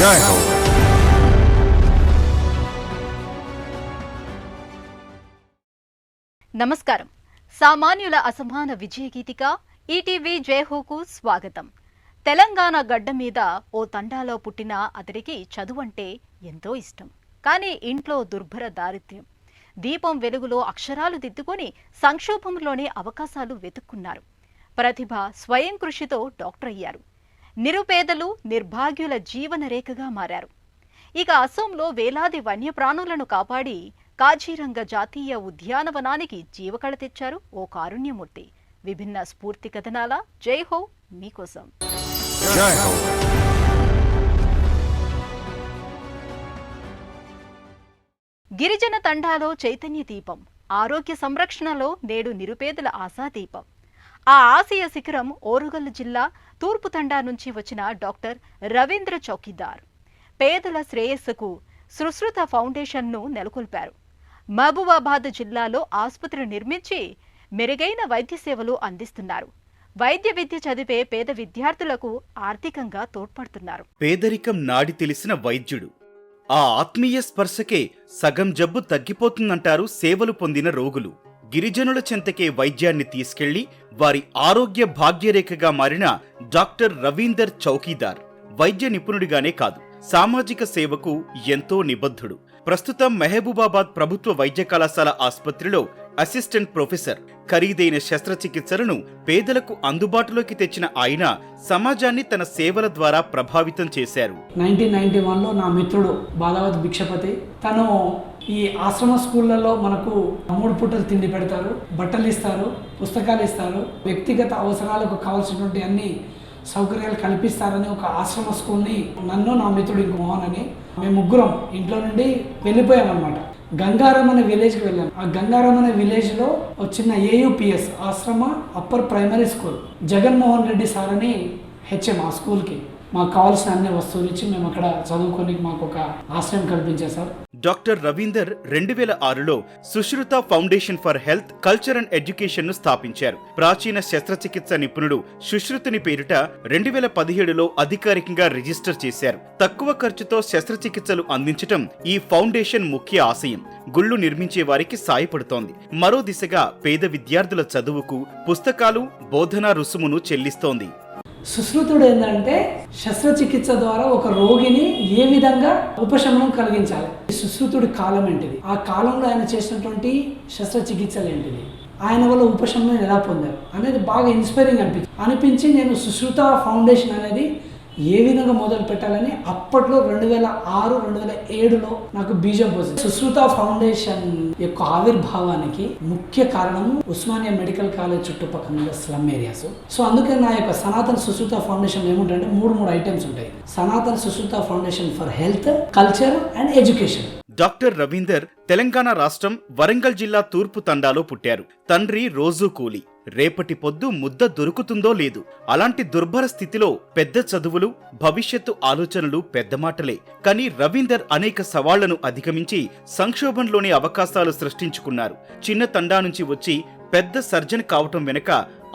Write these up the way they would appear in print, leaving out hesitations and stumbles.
జై హో. నమస్కారం. సామాన్యుల అసమాన విజయగీతిక ఈటీవీ జయహోకు స్వాగతం. తెలంగాణ గడ్డ మీద ఓ తండాలో పుట్టిన అతడికి చదువంటే ఎంతో ఇష్టం. కానీ ఇంట్లో దుర్భర దారిద్ర్యం. దీపం వెలుగులో అక్షరాలు దిద్దుకొని సంక్షోభంలోనే అవకాశాలు వెతుక్కున్నారు. ప్రతిభ స్వయం కృషితో డాక్టర్ అయ్యారు. నిరుపేదలు నిర్భాగ్యుల జీవన రేఖగా మారారు. ఇక అసోంలో వేలాది వన్యప్రాణులను కాపాడి కాజీరంగ జాతీయ ఉద్యానవనానికి జీవకళ తెచ్చారు ఓ కారుణ్యమూర్తి. విభిన్న స్ఫూర్తి కథనాల జై హో మీకోసం. జై హో. గిరిజన తండాలో చైతన్య దీపం, ఆరోగ్య సంరక్షణలో నేడు నిరుపేదల ఆశాదీపం. ఆ ఆశయ శిఖరం ఓరుగల్లు జిల్లా తూర్పు తండా నుంచి వచ్చిన డాక్టర్ రవీంద్ర చౌకీదార్. పేదల శ్రేయస్సుకు సుశ్రుత ఫౌండేషన్ను నెలకొల్పారు. మహబూబాబాద్ జిల్లాలో ఆసుపత్రి నిర్మించి మెరుగైన వైద్య సేవలు అందిస్తున్నారు. వైద్య విద్య చదివే పేద విద్యార్థులకు ఆర్థికంగా తోడ్పడుతున్నారు. పేదరికం నాడి తెలిసిన వైద్యుడు. ఆ ఆత్మీయ స్పర్శకే సగం జబ్బు తగ్గిపోతుందంటారు సేవలు పొందిన రోగులు. గిరిజనుల చెంతకే వైద్యాన్ని తీసుకెళ్లి వారి ఆరోగ్య భాగ్యరేఖగా మారిన డాక్టర్ రవీందర్ చౌకీదార్ వైద్య నిపుణుడిగానే కాదు, సామాజిక సేవకు ఎంతో నిబద్ధుడు. ప్రస్తుతం మహబూబాబాద్ ప్రభుత్వ వైద్య కళాశాల ఆసుపత్రిలో అసిస్టెంట్ ప్రొఫెసర్. ఖరీదైన శస్త్రచికిత్సలను పేదలకు అందుబాటులోకి తెచ్చిన ఆయన సమాజాన్ని తన సేవల ద్వారా ప్రభావితం చేశారు. 1991లో నా మిత్రుడు బాలావత్ భిక్షపతి, తను ఈ ఆశ్రమ స్కూళ్లలో మనకు 3 పూటలు తిండి పెడతారు, బట్టలు ఇస్తారు, పుస్తకాలు ఇస్తారు, వ్యక్తిగత అవసరాలకు కావాల్సినటువంటి అన్ని సౌకర్యాలు కల్పిస్తారని ఒక ఆశ్రమ స్కూల్ని నన్ను, నా మిత్రుడు మోహన్ అని మేము ముగ్గురం ఇంట్లో నుండి వెళ్ళిపోయామన్నమాట. గంగారం అనే విలేజ్కి వెళ్ళాను. ఆ గంగారం అనే విలేజ్లో ఒక చిన్న ఏయుపిఎస్ ఆశ్రమ upper primary school, Jaganmohan Reddy sir అని హెచ్ఎం ఆ స్కూల్కి మాకు కావాల్సిన అన్ని వస్తువులు ఇచ్చి మేము అక్కడ చదువుకొని మాకు ఒక ఆశ్రయం కల్పించారు సార్. డాక్టర్ రవీందర్ 2006లో Sushruta foundation for health, culture and education ను స్థాపించారు. ప్రాచీన శస్త్రచికిత్స నిపుణుడు సుశ్రుతిని పేరిట 2017లో అధికారికంగా రిజిస్టర్ చేశారు. తక్కువ ఖర్చుతో శస్త్రచికిత్సలు అందించటం ఈ ఫౌండేషన్ ముఖ్య ఆశయం. గుళ్లు నిర్మించే వారికి సాయపడుతోంది. మరో దిశగా పేద విద్యార్థుల చదువుకు పుస్తకాలు, బోధనా రుసుమును చెల్లిస్తోంది. సుశ్రుతుడు ఏంటంటే శస్త్రచికిత్స ద్వారా ఒక రోగిని ఏ విధంగా ఉపశమనం కలిగించాలి. సుశ్రుతుడి కాలం ఏంటిది, ఆ కాలంలో ఆయన చేసినటువంటి శస్త్రచికిత్సలు ఏంటిది, ఆయన వల్ల ఉపశమనం ఎలా పొందారు అనేది బాగా ఇన్స్పైరింగ్ అనిపించి నేను సుశ్రుత ఫౌండేషన్ అనేది ఏ విధంగా మొదలు పెట్టాలని అప్పట్లో 2006-2007లో నాకు బీజం పోసింది. సుశ్రుత ఫౌండేషన్ యొక్క ఆవిర్భావానికి ముఖ్య కారణం ఉస్మానియా మెడికల్ కాలేజ్ చుట్టుపక్కల స్లమ్ ఏరియాస్. సో అందుకే నా యొక్క సనాతన సుశ్రుత ఫౌండేషన్ ఏముంటాయంటే 3 ఐటమ్స్ ఉంటాయి. సనాతన Sushruta foundation for health, culture and education. Doctor Ravinder Telangana రాష్ట్రం వరంగల్ జిల్లా తూర్పు తండాలో పుట్టారు. తండ్రి రోజూ కూలి. రేపటి పొద్దు ముద్ద దొరుకుతుందో లేదు. అలాంటి దుర్భర స్థితిలో పెద్ద చదువులు, భవిష్యత్తు ఆలోచనలు పెద్ద మాటలే. కానీ రవీందర్ అనేక సవాళ్లను అధిగమించి సంక్షోభంలోని అవకాశాలు సృష్టించుకున్నారు. చిన్న తండా నుంచి వచ్చి పెద్ద సర్జన్ కావటం వెనుక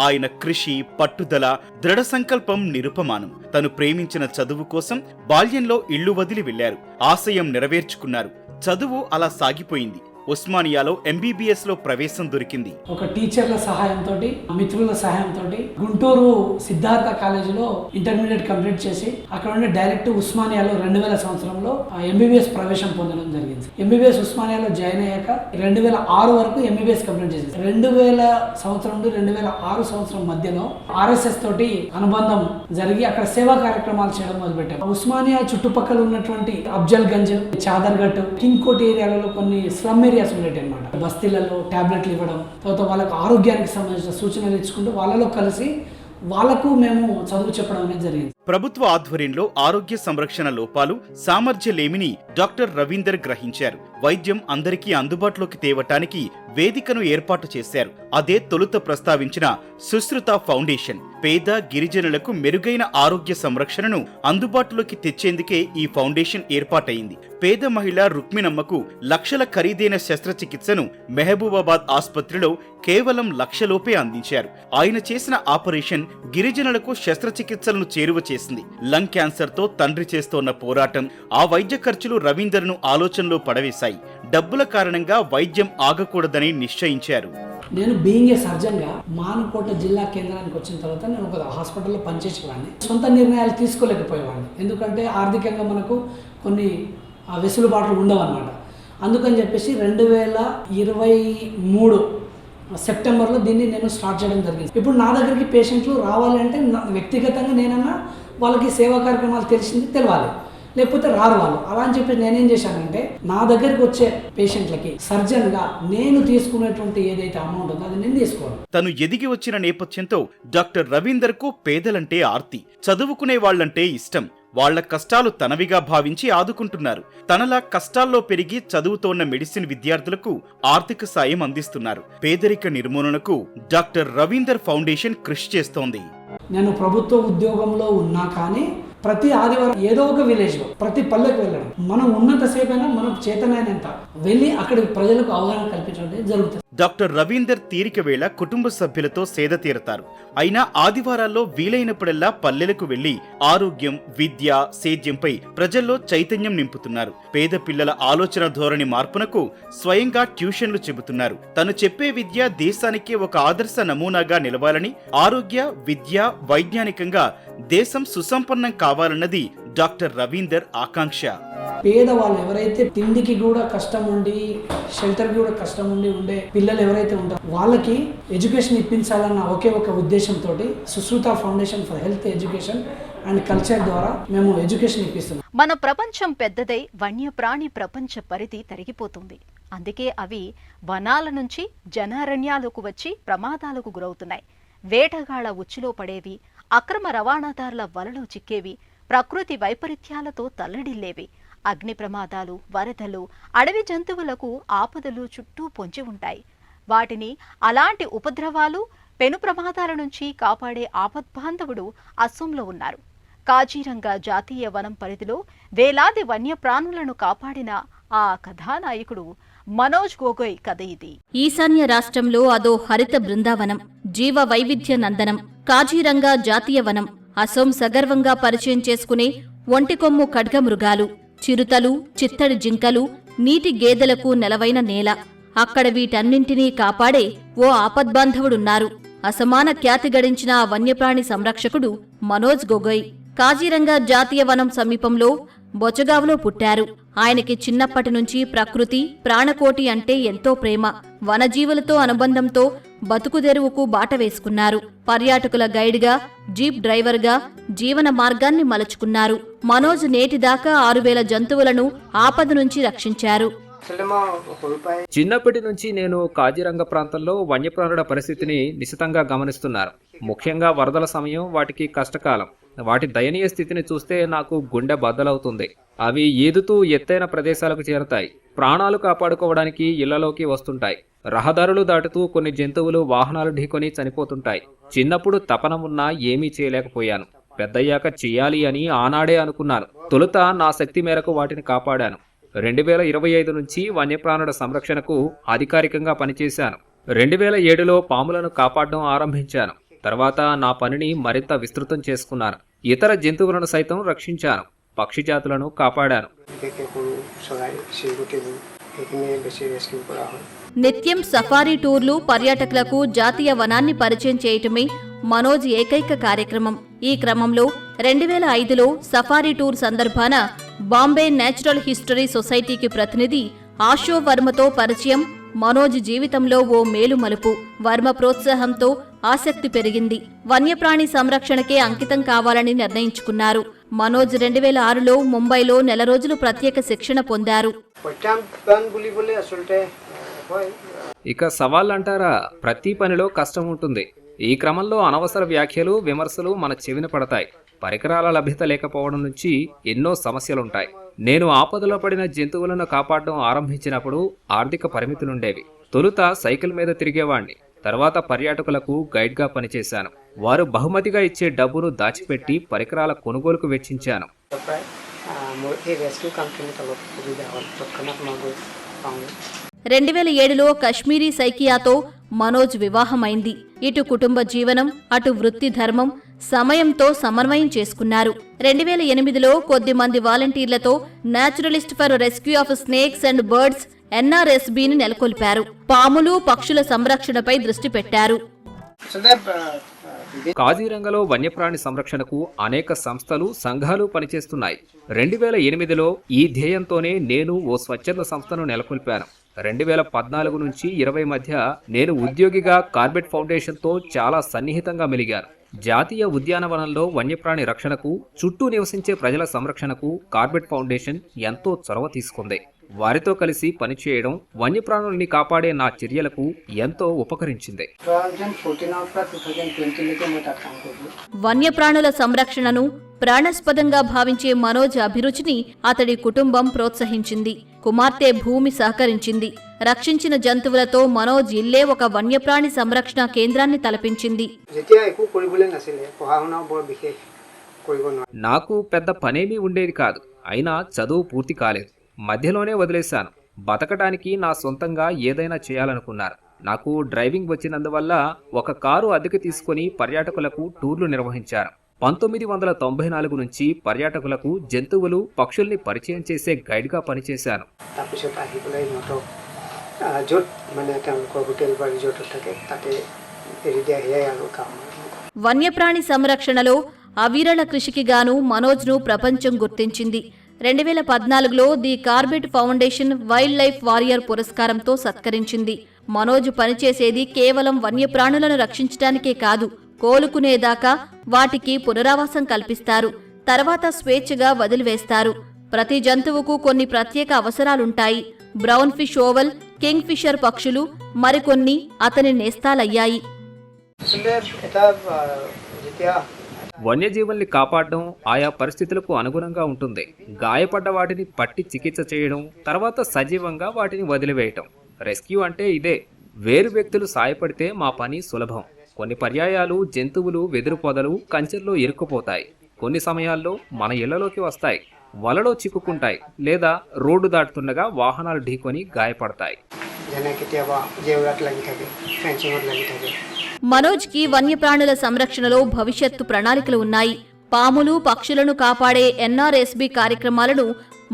ఆయన కృషి, పట్టుదల, దృఢ సంకల్పం నిరుపమానం. తను ప్రేమించిన చదువు కోసం బాల్యంలో ఇళ్లు వదిలి వెళ్లారు. ఆశయం నెరవేర్చుకున్నారు. చదువు అలా సాగిపోయింది. ఉస్మానియాలో MBBS లో ప్రవేశం దొరికింది. ఒక టీచర్ల సహాయంతో, మిత్రుల సహాయంతో గుంటూరు సిద్ధార్థ కాలేజీలో ఇంటర్మీడియట్ కంప్లీట్ చేసి అక్కడ నుండి డైరెక్ట్ ఉస్మానియాలో 2000 సంవత్సరంలో MBBS ప్రవేశం పొందడం జరిగింది. MBBS ఉస్మానియాలో జాయిన్ అయ్యాక 2006 వరకు MBBS కంప్లీట్ చేసింది. 2000 సంవత్సరం నుండి 2006 సంవత్సరం మధ్యలో RSS తోటి అనుబంధం జరిగి అక్కడ సేవా కార్యక్రమాలు చేయడం మొదలుపెట్టాం. ఉస్మానియా చుట్టుపక్కల ఉన్నటువంటి అఫ్జల్ గంజ్, చాదర్ఘట్, కింగ్కోట్ ఏరియాలలో కొన్ని స్లమ్ ఏరియాస్ ఉండేవి అన్నమాట. బస్తీలలో టాబ్లెట్లు ఇవ్వడం, తర్వాత వాళ్ళకు ఆరోగ్యానికి సంబంధించిన సూచనలు ఇచ్చుకుంటూ వాళ్ళలో కలిసి వాళ్లకు మేము చదువు చెప్పడం అనేది జరిగింది. ప్రభుత్వ ఆధ్వర్యంలో ఆరోగ్య సంరక్షణ లోపాలు, సామర్థ్యలేమిని డాక్టర్ రవీందర్ గ్రహించారు. వైద్యం అందరికీ అందుబాటులోకి తేవటానికి వేదికను ఏర్పాటు చేశారు. అదే తొలుత ప్రస్తావించిన సుశ్రుత ఫౌండేషన్. పేద గిరిజనులకు మెరుగైన ఆరోగ్య సంరక్షణను అందుబాటులోకి తెచ్చేందుకే ఈ ఫౌండేషన్ ఏర్పాటైంది. పేద మహిళ రుక్మిణమ్మకు లక్షల ఖరీదైన శస్త్రచికిత్సను మహబూబాబాద్ ఆసుపత్రిలో కేవలం 1,00,000 లోపే అందించారు. ఆయన చేసిన ఆపరేషన్ గిరిజనులకు శస్త్రచికిత్సలను చేరువ చేసింది. లంగ్ క్యాన్సర్తో తండ్రి చేస్తోన్న పోరాటం, ఆ వైద్య ఖర్చులు రవీందర్ను ఆలోచనలో పడవేశాయి. డబ్బుల కారణంగా వైద్యం ఆగకూడదని నిశ్చయించారు. నేను బీయింగ్ ఏ సర్జన్గా మానుకోట జిల్లా కేంద్రానికి వచ్చిన తర్వాత నేను ఒక హాస్పిటల్లో పనిచేసేవాడిని. సొంత నిర్ణయాలు తీసుకోలేకపోయేవాడిని, ఎందుకంటే ఆర్థికంగా మనకు కొన్ని వెసులుబాట్లు ఉండవన్నమాట. అందుకని చెప్పేసి 2023 సెప్టెంబర్లో దీన్ని నేను స్టార్ట్ చేయడం జరిగింది. ఇప్పుడు నా దగ్గరికి పేషెంట్లు రావాలి అంటే వ్యక్తిగతంగా నేనన్నా వాళ్ళకి సేవా కార్యక్రమాలు తెలవాలి, లేకపోతే రారు వాళ్ళు. అలా అని చెప్పి నేనేం చేశానంటే నా దగ్గరికి వచ్చే పేషెంట్లకి సర్జన్గా నేను తీసుకునేటువంటి ఏదైతే అమౌంట్ ఉందో అది నేను తీసుకోవాలి. తను ఎదిగి వచ్చిన నేపథ్యంతో డాక్టర్ రవీందర్కు పేదలంటే ఆర్తి, చదువుకునే వాళ్లంటే ఇష్టం. వాళ్ల కష్టాలు తనవిగా భావించి ఆదుకుంటున్నారు. తనలా కష్టాల్లో పెరిగి చదువుతోన్న మెడిసిన్ విద్యార్థులకు ఆర్థిక సాయం అందిస్తున్నారు. పేదరిక నిర్మూలనకు డాక్టర్ రవీందర్ ఫౌండేషన్ కృషి చేస్తోంది. నేను ప్రభుత్వ ఉద్యోగంలో ఉన్నా కానీ ప్రతి ఆదివారం ఏదో ఒక విలేజ్లో ప్రతి పల్లెకు వెళ్ళడం, మనం ఉన్నంతసేపైనా మనకు చేతనైనంత వెళ్ళి అక్కడి ప్రజలకు అవగాహన కల్పించడం జరుగుతుంది. డాక్టర్ రవీందర్ తీరిక వేళ కుటుంబ సభ్యులతో సేద తీరతారు. అయినా ఆదివారాల్లో వీలైనప్పుడల్లా పల్లెలకు వెళ్లి ఆరోగ్యం, విద్య, సేద్యంపై ప్రజల్లో చైతన్యం నింపుతున్నారు. పేద పిల్లల ఆలోచన ధోరణి మార్పునకు స్వయంగా ట్యూషన్లు చెబుతున్నారు. తను చెప్పే విద్య దేశానికే ఒక ఆదర్శ నమూనాగా నిలవాలని, ఆరోగ్య, విద్య, వైజ్ఞానికంగా దేశం సుసంపన్నం కావాలన్నది డాక్టర్ రవీందర్ ఆకాంక్ష. పేదవాళ్ళు ఎవరైతే తిండికి కూడా కష్టం ఉండి, షెల్టర్కి కూడా కష్టం ఉండే పిల్లలు ఎవరైతే ఉంటారో వాళ్ళకి ఎడ్యుకేషన్ ఇప్పించాలన్న ఒకే ఒక ఉద్దేశంతో Sushruta foundation for health education and culture ద్వారా మేము ఎడ్యుకేషన్ ఇప్పిస్తున్నాం. మన ప్రపంచం పెద్దదై వన్యప్రాణి ప్రపంచ పరిధి తరిగిపోతుంది. అందుకే అవి వనాల నుంచి జనారణ్యాలకు వచ్చి ప్రమాదాలకు గురవుతున్నాయి. వేటగాళ్ల ఉచ్చులో పడేవి, అక్రమ రవాణాదారుల వలలో చిక్కేవి, ప్రకృతి వైపరీత్యాలతో తల్లడిల్లేవి. అగ్ని ప్రమాదాలు, వరదలు, అడవి జంతువులకు ఆపదలు చుట్టూ పొంచి ఉంటాయి. వాటిని అలాంటి ఉపద్రవాలు, పెను ప్రమాదాల నుంచి కాపాడే ఆపద్బాంధవుడు అస్సోంలో ఉన్నారు. కాజీరంగా జాతీయ వనం పరిధిలో వేలాది వన్యప్రాణులను కాపాడిన ఆ కథానాయకుడు మనోజ్ గొగోయ్ కథ ఇది. ఈశాన్య రాష్ట్రంలో అదో హరిత బృందావనం, జీవ వైవిధ్య నందనం. కాజీరంగా జాతీయ వనం అసోం సగర్వంగా పరిచయం చేసుకునే ఒంటికొమ్ము ఖడ్గమృగాలు, చిరుతలు, చిత్తడి జింకలు, నీటి గేదెలకు నెలవైన నేల. అక్కడ వీటన్నింటినీ కాపాడే ఓ ఆపద్బాంధవుడున్నారు. అసమాన ఖ్యాతి గడించిన ఆ వన్యప్రాణి సంరక్షకుడు మనోజ్ గొగోయ్. కాజీరంగా జాతీయ వనం సమీపంలో బొచగావ్లో పుట్టారు. ఆయనకి చిన్నప్పటి నుంచి ప్రకృతి, ప్రాణకోటి అంటే ఎంతో ప్రేమ. వనజీవులతో అనుబంధంతో బతుకుదెరువుకు బాట వేసుకున్నారు. పర్యాటకుల గైడ్గా, జీప్ డ్రైవర్గా జీవన మార్గాన్ని మలుచుకున్నారు. మనోజ్ నేటిదాకా 6000 జంతువులను ఆపద నుంచి రక్షించారు. చిన్నప్పటి నుంచి నేను కాజీరంగ ప్రాంతంలో వన్యప్రాణుల పరిస్థితిని నిశితంగా గమనిస్తున్నాను. ముఖ్యంగా వరదల సమయం, వాటికి కష్టకాలం. వాటి దయనీయ స్థితిని చూస్తే నాకు గుండె బద్దలవుతుంది. అవి ఈదుతూ ఎత్తైన ప్రదేశాలకు చేరతాయి. ప్రాణాలు కాపాడుకోవడానికి ఇళ్లలోకి వస్తుంటాయి. రహదారులు దాటుతూ కొన్ని జంతువులు వాహనాలు ఢీకొని చనిపోతుంటాయి. చిన్నప్పుడు తపన ఉన్నా ఏమీ చేయలేకపోయాను. పెద్దయ్యాక చెయ్యాలి అని ఆనాడే అనుకున్నాను. తొలుత నా శక్తి మేరకు వాటిని కాపాడాను. 2025 నుంచి వన్యప్రాణుల సంరక్షణకు అధికారికంగా పనిచేశాను. 2007లో పాములను కాపాడడం ఆరంభించాను. తర్వాత నా పనిని మరింత విస్తృతం చేసుకున్నాను. ఇతర జంతువులను సైతం రక్షించాను. పక్షి జాతులను కాపాడాను. నిత్యం సఫారీ టూర్లు, పర్యాటకులకు జాతీయ వనాన్ని పరిచయం చేయటమే మనోజ్ ఏకైక కార్యక్రమం. ఈ క్రమంలో 2005లో సఫారీ టూర్ సందర్భాన బాంబే నేచురల్ హిస్టరీ సొసైటీకి ప్రతినిధి ఆశో వర్మతో పరిచయం మనోజ్ జీవితంలో ఓ మేలుమలుపు. వర్మ ప్రోత్సాహంతో ఆసక్తి పెరిగింది. వన్యప్రాణి సంరక్షణకే అంకితం కావాలని నిర్ణయించుకున్నారు. మనోజ్ 2006లో ముంబైలో నెల రోజులు ప్రత్యేక శిక్షణ పొందారు. ఇక సవాళ్ళంటారా, ప్రతి పనిలో కష్టం ఉంటుంది. ఈ క్రమంలో అనవసర వ్యాఖ్యలు, విమర్శలు మన చెవిన పడతాయి. పరికరాల లభ్యత లేకపోవడం నుంచి ఎన్నో సమస్యలుంటాయి. నేను ఆపదలో పడిన జంతువులను కాపాడడం ఆరంభించినప్పుడు ఆర్థిక పరిమితులుండేవి. తొలుత సైకిల్ మీద తిరిగేవాణ్ణి. తర్వాత పర్యాటకులకు గైడ్గా పనిచేశాను. వారు బహుమతిగా ఇచ్చే డబ్బును దాచిపెట్టి పరికరాల కొనుగోలుకు వెచ్చించాను. 2007లో కశ్మీరీ సైకియాతో మనోజ్ వివాహమైంది. ఇటు కుటుంబ జీవనం, అటు వృత్తి ధర్మం సమయంతో సమన్వయం చేసుకున్నారు. 2008లో కొద్ది మంది వాలంటీర్లతో naturalist for rescue of snakes and birds NRSBని నెలకొల్పారు. పాములు, పక్షుల సంరక్షణపై దృష్టి పెట్టారు. కాజీరంగలో వన్యప్రాణి సంరక్షణకు అనేక సంస్థలు, సంఘాలు పనిచేస్తున్నాయి. 2008లో ఈ ధ్యేయంతోనే నేను ఓ స్వచ్ఛంద సంస్థను నెలకొల్పాను. 2014 నుంచి 20 మధ్య నేను ఉద్యోగిగా కార్బెట్ ఫౌండేషన్తో చాలా సన్నిహితంగా మెలిగాను. జాతీయ ఉద్యానవనంలో వన్యప్రాణి రక్షణకు, చుట్టూ నివసించే ప్రజల సంరక్షణకు కార్బెట్ ఫౌండేషన్ ఎంతో చొరవ తీసుకుంది. వారితో కలిసి పనిచేయడం వన్యప్రాణుల్ని కాపాడే నా చర్యలకు ఎంతో ఉపకరించింది. వన్యప్రాణుల సంరక్షణను ప్రాణాస్పదంగా భావించే మనోజ్ అభిరుచిని అతడి కుటుంబం ప్రోత్సహించింది. కుమార్తె భూమి సహకరించింది. రక్షించిన జంతువులతో మనోజ్ ఇల్లే ఒక వన్యప్రాణి సంరక్షణ కేంద్రాన్ని తలపించింది. నాకు పెద్ద పనేమీ ఉండేది కాదు. అయినా చదువు పూర్తి కాలేదు. మధ్యలోనే వదిలేశాను. బతకడానికి నా సొంతంగా ఏదైనా చేయాలనుకున్నారు. నాకు డ్రైవింగ్ వచ్చినందువల్ల ఒక కారు అద్దెకు తీసుకుని పర్యాటకులకు టూర్లు నిర్వహించాను. 1994 నుంచి పర్యాటకులకు జంతువులు, పక్షుల్ని పరిచయం చేసే గైడ్గా పనిచేశాను. వన్యప్రాణి సంరక్షణలో అవిరళ కృషికి గాను మనోజ్ను ప్రపంచం గుర్తించింది. 2014లో the Corbett foundation wildlife warrior పురస్కారంతో సత్కరించింది. మనోజ్ పనిచేసేది కేవలం వన్యప్రాణులను రక్షించడానికే కాదు, కోలుకునేదాకా వాటికి పునరావాసం కల్పిస్తారు. తర్వాత స్వేచ్ఛగా వదిలివేస్తారు. ప్రతి జంతువుకు కొన్ని ప్రత్యేక అవసరాలుంటాయి. Brown fish owl, kingfisher పక్షులు, మరికొన్ని అతని నేస్తాలయ్యాయి. వన్యజీవుల్ని కాపాడడం ఆయా పరిస్థితులకు అనుగుణంగా ఉంటుంది. గాయపడ్డ వాటిని పట్టి చికిత్స చేయడం, తర్వాత సజీవంగా వాటిని వదిలివేయటం. రెస్క్యూ అంటే ఇదే. వేరు వ్యక్తులు సాయపడితే మా పని సులభం. కొన్ని పర్యాయాలు జంతువులు వెదురు పొదలు, కంచెల్లో ఇరుక్కుపోతాయి. కొన్ని సమయాల్లో మన ఇళ్లలోకి వస్తాయి, వలలో చిక్కుకుంటాయి, లేదా రోడ్డు దాటుతుండగా వాహనాలు ఢీకొని గాయపడతాయి. మనోజ్కి వన్యప్రాణుల సంరక్షణలో భవిష్యత్తు ప్రణాళికలు ఉన్నాయి. పాములు, పక్షులను కాపాడే NRSB కార్యక్రమాలను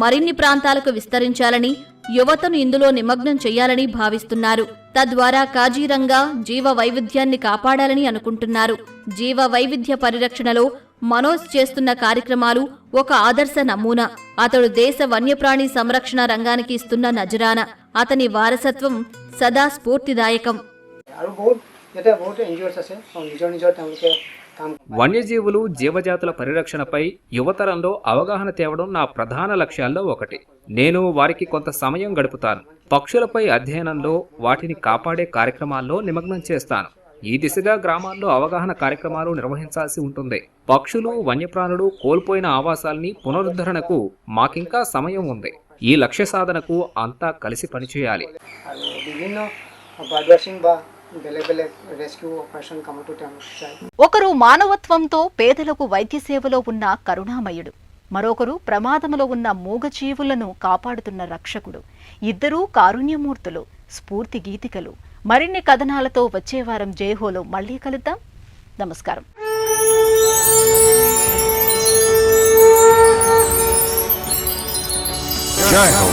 మరిన్ని ప్రాంతాలకు విస్తరించాలని, యువతను ఇందులో నిమగ్నం చేయాలని భావిస్తున్నారు. తద్వారా కాజీరంగా జీవ వైవిధ్యాన్ని కాపాడాలని అనుకుంటున్నారు. జీవ వైవిధ్య పరిరక్షణలో మనోజ్ చేస్తున్న కార్యక్రమాలు ఒక ఆదర్శ నమూనా. అతడు దేశ వన్యప్రాణి సంరక్షణ రంగానికి ఇస్తున్న నజరాన. అతని వారసత్వం సదా స్ఫూర్తిదాయకం. వన్యజీవులు, జీవజాతుల పరిరక్షణపై యువతరంలో అవగాహన తేవడం నా ప్రధాన లక్ష్యాల్లో ఒకటి. నేను వారికి కొంత సమయం గడుపుతాను. పక్షులపై అధ్యయనంలో, వాటిని కాపాడే కార్యక్రమాల్లో నిమగ్నం చేస్తాను. ఈ దిశగా గ్రామాల్లో అవగాహన కార్యక్రమాలు నిర్వహించాల్సి ఉంటుంది. పక్షులు, వన్యప్రాణులు కోల్పోయిన ఆవాసాల్ని పునరుద్ధరణకు మాకింకా సమయం ఉంది. ఈ లక్ష్య సాధనకు అంతా కలిసి పనిచేయాలి. ఒకరు మానవత్వంతో పేదలకు వైద్య సేవలో ఉన్న కరుణామయుడు, మరొకరు ప్రమాదంలో ఉన్న మూగజీవులను కాపాడుతున్న రక్షకుడు. ఇద్దరూ కారుణ్యమూర్తులు, స్ఫూర్తి గీతికలు. మరిన్ని కథనాలతో వచ్చే వారం జయహోలో మళ్ళీ కలుద్దాం. నమస్కారం. జై హో.